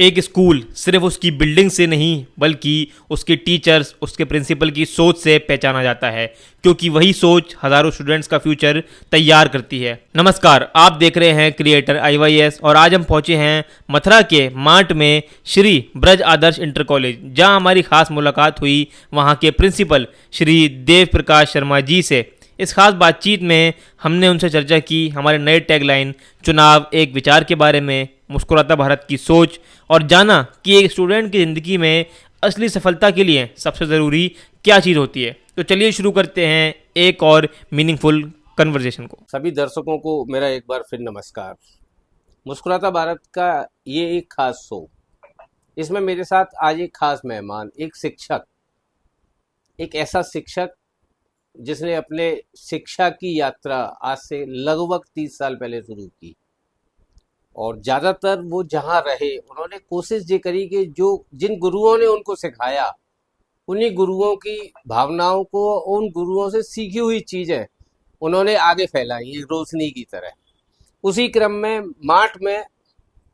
एक स्कूल सिर्फ उसकी बिल्डिंग से नहीं बल्कि उसके टीचर्स, उसके प्रिंसिपल की सोच से पहचाना जाता है, क्योंकि वही सोच हज़ारों स्टूडेंट्स का फ्यूचर तैयार करती है। नमस्कार, आप देख रहे हैं क्रिएटर IYS और आज हम पहुंचे हैं मथुरा के मार्ट में श्री ब्रज आदर्श इंटर कॉलेज, जहां हमारी खास मुलाकात हुई वहां के प्रिंसिपल श्री देव प्रकाश शर्मा जी से। इस खास बातचीत में हमने उनसे चर्चा की हमारे नए टैगलाइन चुनाव एक विचार के बारे में, मुस्कुराता भारत की सोच, और जाना कि एक स्टूडेंट की ज़िंदगी में असली सफलता के लिए सबसे ज़रूरी क्या चीज़ होती है। तो चलिए शुरू करते हैं एक और मीनिंगफुल कन्वर्जेशन को। सभी दर्शकों को मेरा एक बार फिर नमस्कार। मुस्कुराता भारत का ये एक खास शो, इसमें मेरे साथ आज एक खास मेहमान, एक शिक्षक, एक ऐसा शिक्षक जिसने अपने शिक्षा की यात्रा आज से लगभग 30 साल पहले शुरू की और ज़्यादातर वो जहाँ रहे उन्होंने कोशिश ये करी कि जो जिन गुरुओं ने उनको सिखाया उन्हीं गुरुओं की भावनाओं को, उन गुरुओं से सीखी हुई चीज़ें उन्होंने आगे फैलाई एक रोशनी की तरह। उसी क्रम में मार्ट में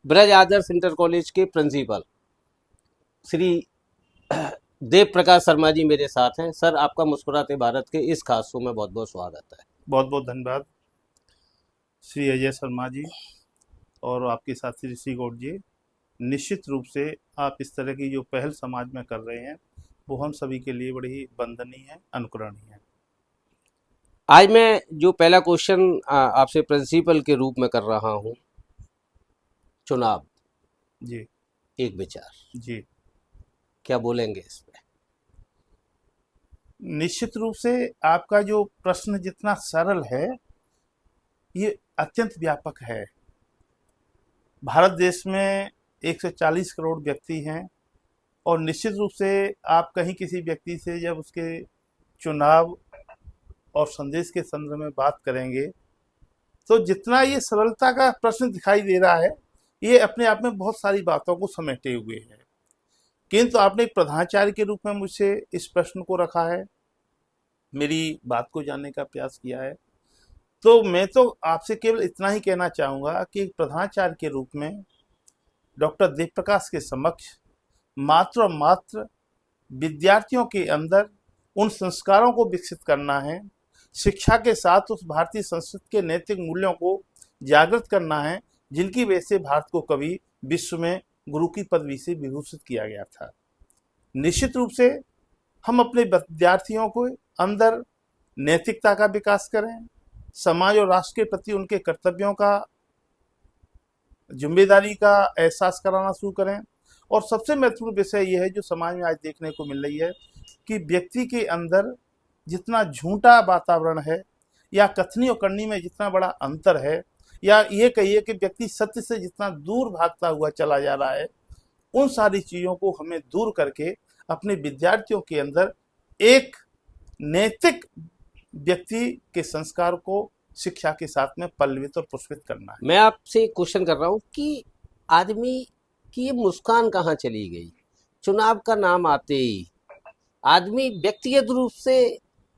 ब्रज आदर्श इंटर कॉलेज के प्रिंसिपल श्री देव प्रकाश शर्मा जी मेरे साथ हैं। सर, आपका मुस्कुराते भारत के इस खास शो में बहुत बहुत स्वागत है। बहुत बहुत धन्यवाद श्री अजय शर्मा जी और आपके साथी ऋषि गौड़ जी। निश्चित रूप से आप इस तरह की जो पहल समाज में कर रहे हैं वो हम सभी के लिए बड़ी ही वंदनीय है, अनुकरणीय है। आज मैं जो पहला क्वेश्चन आपसे प्रिंसिपल के रूप में कर रहा हूँ, चुनाव जी एक विचार, जी। क्या बोलेंगे इस पे? निश्चित रूप से आपका जो प्रश्न जितना सरल है ये अत्यंत व्यापक है। भारत देश में 140 करोड़ व्यक्ति हैं और निश्चित रूप से आप कहीं किसी व्यक्ति से जब उसके चुनाव और संदेश के संदर्भ में बात करेंगे तो जितना ये सरलता का प्रश्न दिखाई दे रहा है ये अपने आप में बहुत सारी बातों को समेटे हुए है। किंतु आपने एक प्रधानाचार्य के रूप में मुझसे इस प्रश्न को रखा है, मेरी बात को जानने का प्रयास किया है, तो मैं तो आपसे केवल इतना ही कहना चाहूँगा कि एक प्रधानाचार्य के रूप में डॉक्टर देव प्रकाश के समक्ष मात्र और मात्र विद्यार्थियों के अंदर उन संस्कारों को विकसित करना है, शिक्षा के साथ उस भारतीय संस्कृति के नैतिक मूल्यों को जागृत करना है जिनकी वजह से भारत को कभी विश्व में गुरु की पदवी से विभूषित किया गया था। निश्चित रूप से हम अपने विद्यार्थियों को अंदर नैतिकता का विकास करें, समाज और राष्ट्र के प्रति उनके कर्तव्यों का, जिम्मेदारी का एहसास कराना शुरू करें। और सबसे महत्वपूर्ण विषय यह है जो समाज में आज देखने को मिल रही है कि व्यक्ति के अंदर जितना झूठा वातावरण है या कथनी और करनी में जितना बड़ा अंतर है, या ये कहिए कि व्यक्ति सत्य से जितना दूर भागता हुआ चला जा रहा है, उन सारी चीज़ों को हमें दूर करके अपने विद्यार्थियों के अंदर एक नैतिक व्यक्ति के संस्कार को शिक्षा के साथ में पल्लवित और पुष्पित करना है। मैं आपसे एक क्वेश्चन कर रहा हूँ कि आदमी की ये मुस्कान कहाँ चली गई? चुनाव का नाम आते ही आदमी व्यक्तिगत रूप से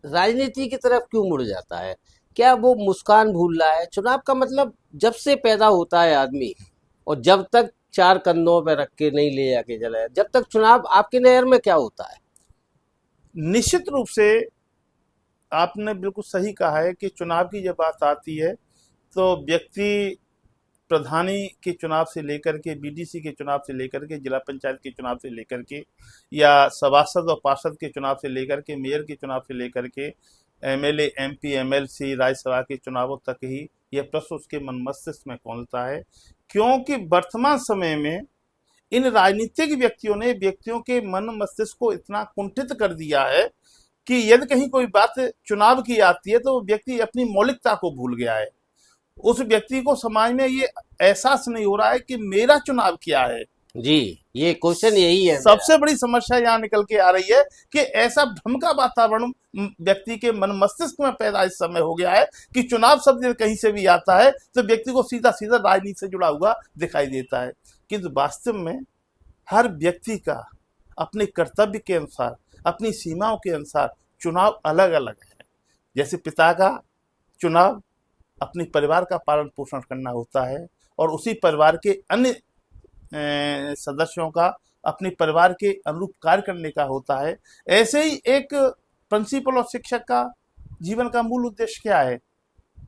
राजनीति की तरफ क्यों मुड़ जाता है? क्या वो मुस्कान भूल रहा है? चुनाव का मतलब जब से पैदा होता है आदमी और जब तक चार कंधों पे रख के नहीं ले जाके चला, जब तक चुनाव आपके नज़र में क्या होता है? निश्चित रूप से आपने बिल्कुल सही कहा है कि चुनाव की जब बात आती है तो व्यक्ति प्रधानी के चुनाव से लेकर के, BDC के चुनाव से लेकर के, जिला पंचायत के चुनाव से लेकर के, या सभासद और पार्षद के चुनाव से लेकर के, मेयर के चुनाव से लेकर के, MLA, MP, MLC, राज्यसभा के चुनावों तक ही यह प्रश्न उसके मन मस्तिष्क में कौंधता है, क्योंकि वर्तमान समय में इन राजनीतिक व्यक्तियों ने व्यक्तियों के मन मस्तिष्क को इतना कुंठित कर दिया है कि यदि कहीं कोई बात चुनाव की आती है तो व्यक्ति अपनी मौलिकता को भूल गया है। उस व्यक्ति को समाज में ये एहसास नहीं हो रहा है कि मेरा चुनाव क्या है। जी, ये क्वेश्चन यही है। सबसे बड़ी समस्या यहाँ निकल के आ रही है कि ऐसा भ्रम का वातावरण व्यक्ति के मन मस्तिष्क में पैदा इस समय हो गया है कि चुनाव शब्द कहीं से भी आता है तो व्यक्ति को सीधा सीधा राजनीति से जुड़ा हुआ दिखाई देता है। किंतु वास्तव में हर व्यक्ति का अपने कर्तव्य के अनुसार, अपनी सीमाओं के अनुसार चुनाव अलग अलग है। जैसे पिता का चुनाव अपने परिवार का पालन पोषण करना होता है और उसी परिवार के अन्य सदस्यों का अपने परिवार के अनुरूप कार्य करने का होता है। ऐसे ही एक प्रिंसिपल और शिक्षक का जीवन का मूल उद्देश्य क्या है?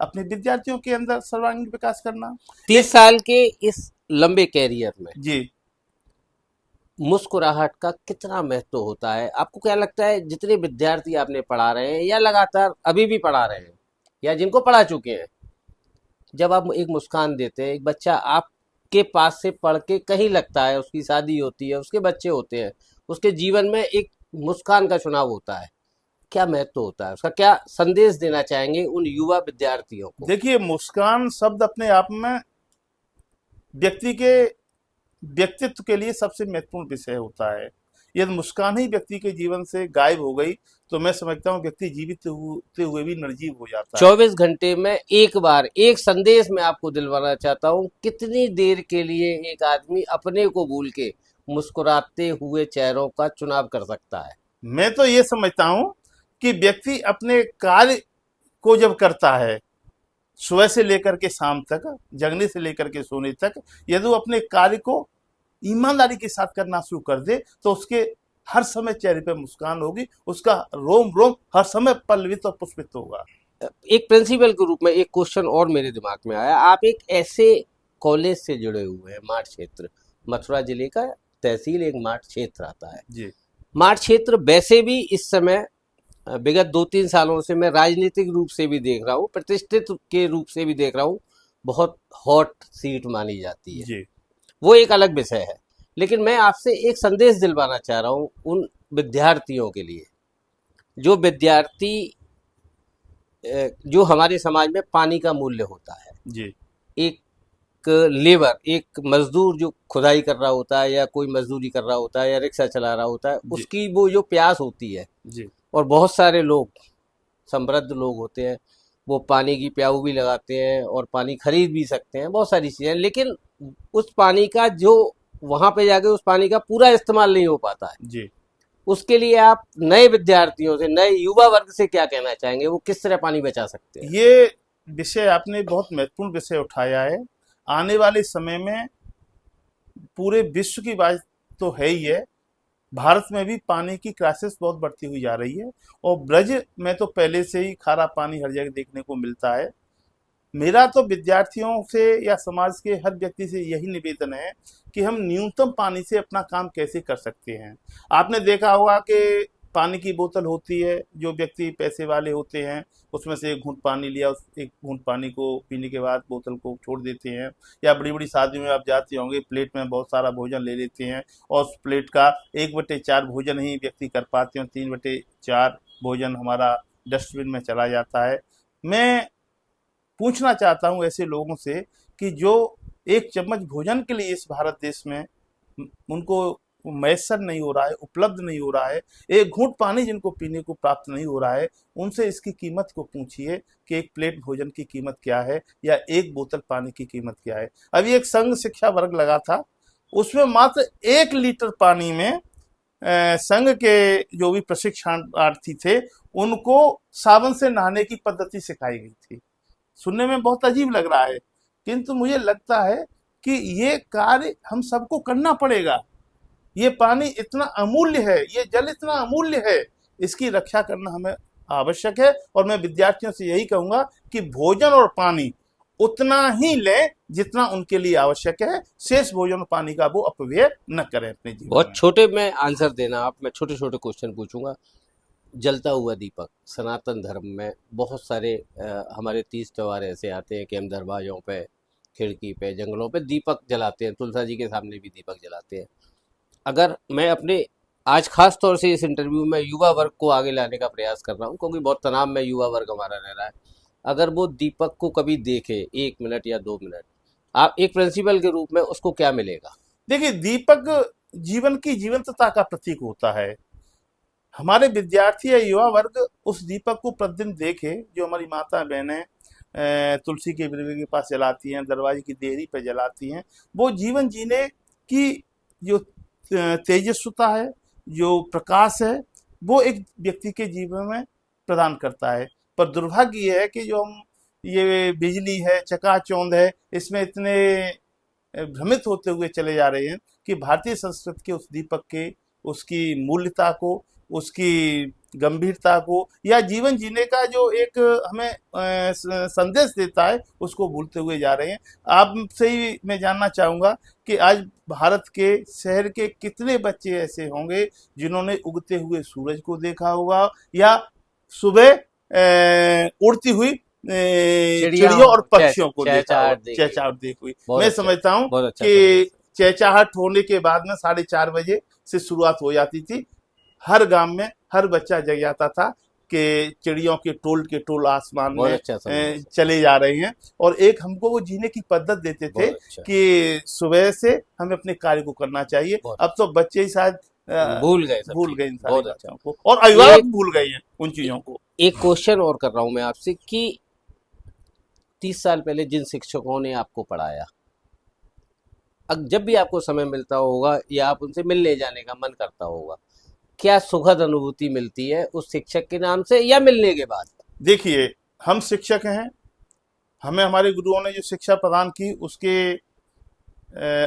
अपने विद्यार्थियों के अंदर सर्वांगीण विकास करना। 30 साल के इस लंबे कैरियर में जी। मुस्कुराहट का कितना महत्व होता है? आपको क्या लगता है, जितने विद्यार्थी आपने पढ़ा रहे हैं या लगातार अभी भी पढ़ा रहे हैं या जिनको पढ़ा चुके हैं, जब आप एक मुस्कान देते हैं, एक बच्चा आपके पास से पढ़ के कहीं लगता है, उसकी शादी होती है, उसके बच्चे होते हैं, उसके जीवन में एक मुस्कान का चुनाव होता है, क्या महत्व होता है उसका? क्या संदेश देना चाहेंगे उन युवा विद्यार्थियों को? देखिए, मुस्कान शब्द अपने आप में व्यक्ति के व्यक्तित्व के लिए सबसे महत्वपूर्ण विषय होता है। यदि मुस्कान ही व्यक्ति के जीवन से गायब हो गई तो मैं समझता हूँ व्यक्ति जीवित होते हुए भी निर्जीव हो जाता है। 24 घंटे में एक बार एक संदेश मैं आपको दिलवाना चाहता हूँ, कितनी देर के लिए एक आदमी अपने को भूल के मुस्कुराते हुए चेहरों का चुनाव कर सकता है? मैं तो ये समझता हूँ कि व्यक्ति अपने कार्य को जब करता है, सुबह से लेकर के शाम तक, जगने से लेकर के सोने तक, यदि वो अपने कार्य को ईमानदारी के साथ करना शुरू कर दे तो उसके हर समय चेहरे पे मुस्कान होगी, उसका रोम रोम हर समय पल्लवित और पुष्पित होगा। एक प्रिंसिपल के रूप में एक क्वेश्चन और मेरे दिमाग में आया। आप एक ऐसे कॉलेज से जुड़े हुए हैं, माठ क्षेत्र, मथुरा जिले का तहसील एक माठ क्षेत्र आता है। जी। माठ क्षेत्र वैसे भी इस समय विगत 2-3 सालों से मैं राजनीतिक रूप से भी देख रहा हूँ, प्रतिष्ठित के रूप से भी देख रहा हूँ, बहुत हॉट सीट मानी जाती है। जी। वो एक अलग विषय है, लेकिन मैं आपसे एक संदेश दिलवाना चाह रहा हूँ उन विद्यार्थियों के लिए, जो विद्यार्थी जो हमारे समाज में पानी का मूल्य होता है। जी। एक लेबर, एक मजदूर जो खुदाई कर रहा होता है या कोई मजदूरी कर रहा होता है या रिक्शा चला रहा होता है, जी। उसकी वो जो प्यास होती है, जी। और बहुत सारे लोग समृद्ध लोग होते हैं, वो पानी की प्याऊ भी लगाते हैं और पानी खरीद भी सकते हैं, बहुत सारी चीजें, लेकिन उस पानी का जो वहां पे जाके उस पानी का पूरा इस्तेमाल नहीं हो पाता है। जी। उसके लिए आप नए विद्यार्थियों से, नए युवा वर्ग से क्या कहना चाहेंगे? वो किस तरह पानी बचा सकते हैं? ये विषय आपने बहुत महत्वपूर्ण विषय उठाया है। आने वाले समय में पूरे विश्व की बात तो है ही है, भारत में भी पानी की क्राइसिस बहुत बढ़ती हुई जा रही है और ब्रज में तो पहले से ही खारा पानी हर जगह देखने को मिलता है। मेरा तो विद्यार्थियों से या समाज के हर व्यक्ति से यही निवेदन है कि हम न्यूनतम पानी से अपना काम कैसे कर सकते हैं। आपने देखा होगा कि पानी की बोतल होती है, जो व्यक्ति पैसे वाले होते हैं उसमें से एक घूंट पानी लिया, उस एक घूंट पानी को पीने के बाद बोतल को छोड़ देते हैं। या बड़ी बड़ी शादियों में आप जाते होंगे, प्लेट में बहुत सारा भोजन ले लेते हैं और उस प्लेट का 1/4 भोजन ही व्यक्ति कर पाते हैं, 3/4 भोजन हमारा डस्टबिन में चला जाता है। मैं पूछना चाहता हूं ऐसे लोगों से कि जो एक चम्मच भोजन के लिए इस भारत देश में उनको मैसर नहीं हो रहा है, उपलब्ध नहीं हो रहा है, एक घूंट पानी जिनको पीने को प्राप्त नहीं हो रहा है, उनसे इसकी कीमत को पूछिए कि एक प्लेट भोजन की कीमत क्या है या एक बोतल पानी की कीमत क्या है। अभी एक संघ शिक्षा वर्ग लगा था, उसमें मात्र 1 लीटर पानी में संघ के जो भी प्रशिक्षणार्थी थे उनको साबुन से नहाने की पद्धति सिखाई गई थी। सुनने में बहुत अजीब लग रहा है, किंतु मुझे लगता है कि ये कार्य हम सबको करना पड़ेगा। ये पानी इतना अमूल्य है, ये जल इतना अमूल्य है, इसकी रक्षा करना हमें आवश्यक है। और मैं विद्यार्थियों से यही कहूंगा कि भोजन और पानी उतना ही लें जितना उनके लिए आवश्यक है, शेष भोजन और पानी का वो अपव्यय न करें अपने जीवन बहुत में। छोटे में आंसर देना आप, मैं छोटे छोटे क्वेश्चन पूछूंगा। जलता हुआ दीपक, सनातन धर्म में बहुत सारे हमारे 30 त्योहार ऐसे आते हैं कि हम दरवाजों पे, खिड़की पे, जंगलों पे दीपक जलाते हैं, तुलसा जी के सामने भी दीपक जलाते हैं। अगर मैं अपने आज खास तौर से इस इंटरव्यू में युवा वर्ग को आगे लाने का प्रयास कर रहा हूँ, क्योंकि बहुत तनाव में युवा वर्ग हमारा रह रहा है, अगर वो दीपक को कभी देखे 1 मिनट या 2 मिनट, आप एक प्रिंसिपल के रूप में उसको क्या मिलेगा? देखिए, दीपक जीवन की जीवंतता का प्रतीक होता है। हमारे विद्यार्थी या युवा वर्ग उस दीपक को प्रतिदिन देखे जो हमारी माता बहनें तुलसी के वृक्ष के पास जलाती हैं, दरवाजे की देहरी पे जलाती हैं। वो जीवन जीने की जो तेजस्विता है, जो प्रकाश है, वो एक व्यक्ति के जीवन में प्रदान करता है। पर दुर्भाग्य ये है कि जो हम ये बिजली है, चकाचौंध है, इसमें इतने भ्रमित होते हुए चले जा रहे हैं कि भारतीय संस्कृति के उस दीपक के, उसकी मूल्यता को, उसकी गंभीरता को, या जीवन जीने का जो एक हमें संदेश देता है, उसको भूलते हुए जा रहे हैं। आपसे ही मैं जानना चाहूंगा कि आज भारत के शहर के कितने बच्चे ऐसे होंगे जिन्होंने उगते हुए सूरज को देखा होगा, या सुबह उड़ती हुई चिड़ियों और पक्षियों को देखा होगा, चहचहाट देखी हुई। मैं समझता हूँ कि चहचहाट होने के बाद में 4:30 बजे से शुरुआत हो जाती थी। हर गांव में हर बच्चा जग जाता था कि चिड़ियों के टोल आसमान में चले जा रहे हैं, और एक हमको वो जीने की पद्धत देते थे कि सुबह से हमें अपने कार्य को करना चाहिए। अब तो बच्चे ही शायद भूल गए इन सारी बातों को, और अभिभावक भूल गए हैं उन चीजों को। एक क्वेश्चन और कर रहा हूं मैं आपसे कि 30 साल पहले जिन शिक्षकों ने आपको पढ़ाया, जब भी आपको समय मिलता होगा या आप उनसे मिलने जाने का मन करता होगा, क्या सुखद अनुभूति मिलती है उस शिक्षक के नाम से या मिलने के बाद? देखिए, हम शिक्षक हैं, हमें हमारे गुरुओं ने जो शिक्षा प्रदान की उसके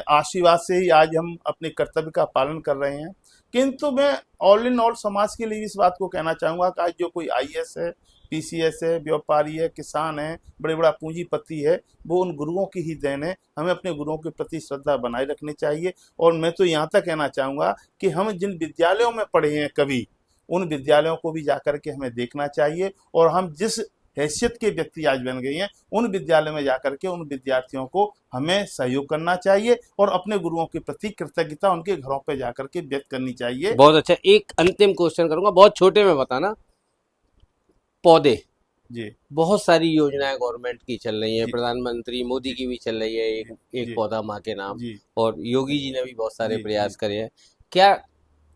आशीर्वाद से ही आज हम अपने कर्तव्य का पालन कर रहे हैं। किंतु मैं ऑल इन ऑल समाज के लिए इस बात को कहना चाहूंगा कि आज जो कोई आईएएस है, पीसीएस है, व्यापारी है, किसान है, बड़ा पूंजीपति है, वो उन गुरुओं की ही देन है। हमें अपने गुरुओं के प्रति श्रद्धा बनाए रखनी चाहिए। और मैं तो यहाँ तक कहना चाहूँगा कि हम जिन विद्यालयों में पढ़े हैं कभी, उन विद्यालयों को भी जाकर के हमें देखना चाहिए, और हम जिस हैसियत के व्यक्ति आज बन गए हैं, उन विद्यालय में जाकर के उन विद्यार्थियों को हमें सहयोग करना चाहिए, और अपने गुरुओं के प्रति कृतज्ञता उनके घरों पे जाकर के व्यक्त करनी चाहिए। बहुत अच्छा। एक अंतिम क्वेश्चन करूंगा, बहुत छोटे में बताना। पौधे जी, बहुत सारी योजनाएं गवर्नमेंट की चल रही है, प्रधानमंत्री मोदी की भी चल रही है, एक पौधा माँ के नाम, और योगी जी ने भी बहुत सारे प्रयास करे हैं। क्या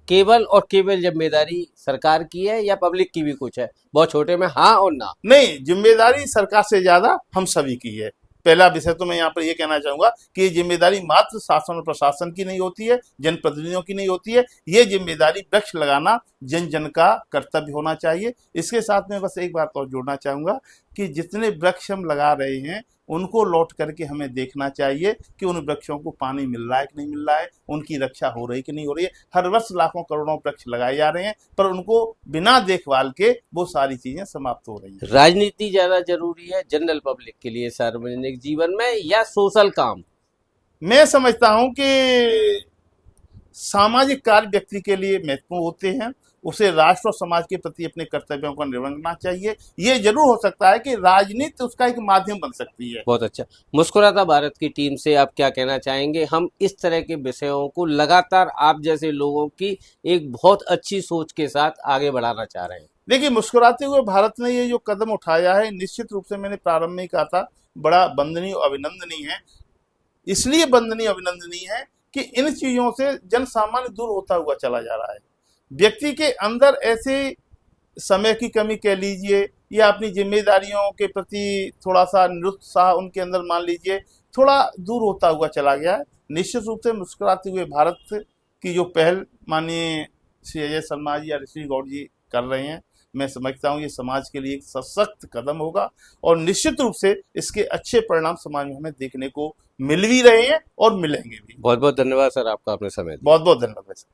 केवल और केवल जिम्मेदारी सरकार की है या पब्लिक की भी कुछ है? बहुत छोटे में हाँ और ना। नहीं, जिम्मेदारी सरकार से ज्यादा हम सभी की है। पहला विषय तो मैं यहाँ पर ये कहना चाहूंगा कि ये जिम्मेदारी मात्र शासन और प्रशासन की नहीं होती है, जनप्रतिनिधियों की नहीं होती है। ये जिम्मेदारी वृक्ष लगाना जन जन का कर्तव्य होना चाहिए। इसके साथ में बस एक बात और जोड़ना चाहूंगा कि जितने वृक्ष हम लगा रहे हैं उनको लौट करके हमें देखना चाहिए कि उन वृक्षों को पानी मिल रहा है कि नहीं मिल रहा है, उनकी रक्षा हो रही कि नहीं हो रही है। हर वर्ष लाखों करोड़ों वृक्ष लगाए जा रहे हैं, पर उनको बिना देखभाल के वो सारी चीजें समाप्त हो रही हैं। राजनीति ज्यादा जरूरी है जनरल पब्लिक के लिए सार्वजनिक जीवन में, या सोशल काम? मैं समझता हूं कि सामाजिक कार्य व्यक्ति के लिए महत्वपूर्ण होते हैं, उसे राष्ट्र और समाज के प्रति अपने कर्तव्यों का निर्वहन करना चाहिए। ये जरूर हो सकता है कि राजनीति उसका एक माध्यम बन सकती है। बहुत अच्छा। मुस्कुराता भारत की टीम से आप क्या कहना चाहेंगे? हम इस तरह के विषयों को लगातार आप जैसे लोगों की एक बहुत अच्छी सोच के साथ आगे बढ़ाना चाह रहे हैं। देखिए, मुस्कुराते हुए भारत ने ये जो कदम उठाया है, निश्चित रूप से मैंने प्रारंभ में कहा था, बड़ा वंदनीय और अभिनंदनीय है। इसलिए वंदनीय अभिनंदनीय है कि इन चीजों से जन सामान्य दूर होता हुआ चला जा रहा है। व्यक्ति के अंदर ऐसे समय की कमी कह लीजिए, या अपनी जिम्मेदारियों के प्रति थोड़ा सा निरुत्साह उनके अंदर मान लीजिए, थोड़ा दूर होता हुआ चला गया है। निश्चित रूप से मुस्कुराते हुए भारत की जो पहल माननीय श्री अजय शर्मा जी या ऋषि गौड़ जी कर रहे हैं, मैं समझता हूँ ये समाज के लिए एक सशक्त कदम होगा, और निश्चित रूप से इसके अच्छे परिणाम समाज में हमें देखने को मिल भी रहे हैं और मिलेंगे भी। बहुत बहुत धन्यवाद सर आपका, अपने समय। बहुत बहुत धन्यवाद सर।